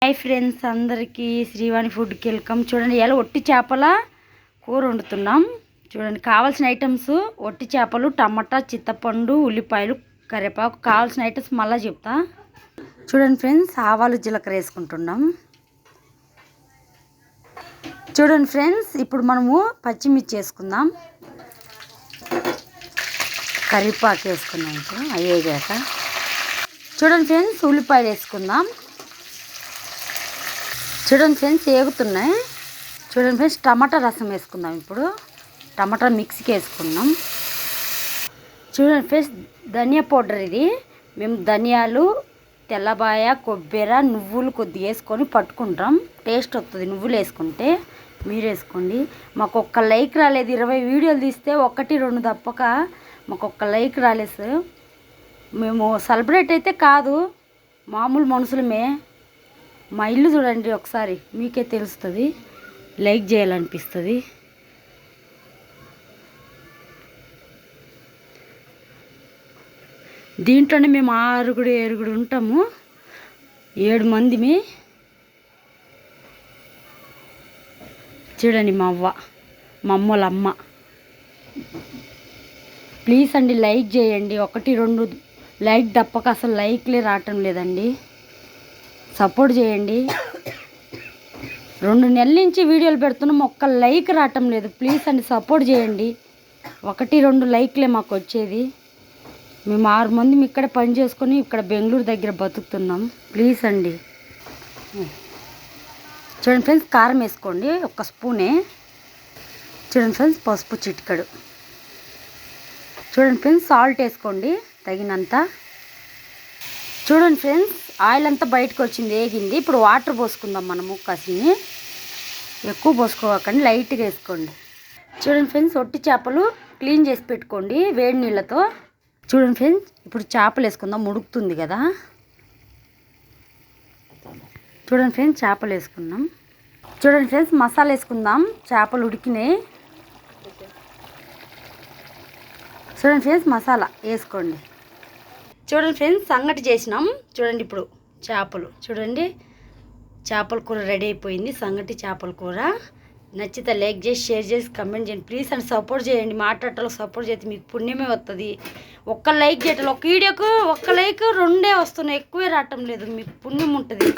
Hi friends, అందరికీ శ్రీవాణి ఫుడ్కి welcome. చూడండి, ఇలా ఒట్టి చేపల కూర వండుతున్నాం. చూడండి, కావాల్సిన ఐటమ్స్ ఒట్టి చేపలు, టమాటా, చింతపండు, ఉల్లిపాయలు, కరివేపాకు. కావాల్సిన ఐటమ్స్ మళ్ళీ చెప్తా. చూడండి ఫ్రెండ్స్, ఆవాలు జీలకర్ర వేసుకుంటున్నాం. చూడండి ఫ్రెండ్స్, ఇప్పుడు మనము పచ్చిమిర్చి వేసుకుందాం. కరివేపాకు వేసుకున్నాం. ఇప్పుడు అయ్యేగాక చూడండి ఫ్రెండ్స్, ఉల్లిపాయలు వేసుకుందాం. చూడండి ఫ్రెండ్స్, ఏగుతున్నాయి. చూడండి ఫ్రెండ్స్, టమాటా రసం వేసుకుందాం. ఇప్పుడు టమాటా మిక్సీకి వేసుకుందాం. చూడండి ఫ్రెండ్స్, ధనియా పౌడర్ ఇది. మేము ధనియాలు, తెల్లబాయ, కొబ్బరి, నువ్వులు కొద్దిగా వేసుకొని పట్టుకుంటాం. టేస్ట్ వస్తుంది నువ్వులు వేసుకుంటే. మీరు వేసుకోండి. మాకు ఒక్క లైక్ రాలేదు. 20 వీడియోలు తీస్తే 1-2 తప్పక మాకు ఒక్క లైక్ రాలేదు. మేము సెలబ్రేట్ అయితే కాదు, మామూలు మనుషులమే. మా ఇల్లు చూడండి ఒకసారి, మీకే తెలుస్తుంది. లైక్ చేయాలనిపిస్తుంది. దీంట్లోనే మేము 6-7 ఉంటాము. 7 మందిమి. చూడండి, మా అమ్మల అమ్మ. ప్లీజ్ అండి, లైక్ చేయండి. 1-2 లైక్ తప్పక అసలు లైక్లే రావటం లేదండి. సపోర్ట్ చేయండి. 2 నెలల నుంచి వీడియోలు పెడుతున్నాం, ఒక్క లైక్ రావటం లేదు. ప్లీజ్ అండి, సపోర్ట్ చేయండి. 1-2 లైక్లే మాకు వచ్చేది. మేము 6 మంది ఇక్కడ పని చేసుకొని ఇక్కడ బెంగళూరు దగ్గర బతుకుతున్నాం. ప్లీజ్ అండి. చూడండి ఫ్రెండ్స్, కారం వేసుకోండి 1 స్పూనే. చూడండి ఫ్రెండ్స్, పసుపు చిటికెడు. చూడండి ఫ్రెండ్స్, సాల్ట్ వేసుకోండి తగినంత. చూడండి ఫ్రెండ్స్, ఆయిల్ అంతా బయటకు వచ్చింది, వేగింది. ఇప్పుడు వాటర్ పోసుకుందాం మనము. కసిని ఎక్కువ పోసుకోకండి, లైట్గా వేసుకోండి. చూడండి ఫ్రెండ్స్, ఒట్టి చేపలు క్లీన్ చేసి పెట్టుకోండి వేడి నీళ్ళతో. చూడండి ఫ్రెండ్స్, ఇప్పుడు చేపలు వేసుకుందాం. ఉడుకుతుంది కదా. చూడండి ఫ్రెండ్స్, చేపలు వేసుకుందాం. చూడండి ఫ్రెండ్స్, మసాలా వేసుకుందాం. చేపలు ఉడికినాయి. చూడండి ఫ్రెండ్స్, మసాలా వేసుకోండి. చూడండి ఫ్రెండ్స్, సంగటి చేసినాం. చూడండి, ఇప్పుడు చేపలు. చూడండి, చేపల కూర రెడీ అయిపోయింది. సంగటి చేపల కూర. నచ్చితే లైక్ చేసి, షేర్ చేసి, కమెంట్ చేయండి. ప్లీజ్ అని సపోర్ట్ చేయండి. మాట్లాడటంలో సపోర్ట్ చేస్తే మీకు పుణ్యమే వస్తుంది. ఒక్క లైక్ చేయటం, ఒక వీడియోకు 1 లైక్ 2 వస్తున్నాయి, ఎక్కువే రావటం లేదు. మీకు పుణ్యం ఉంటుంది.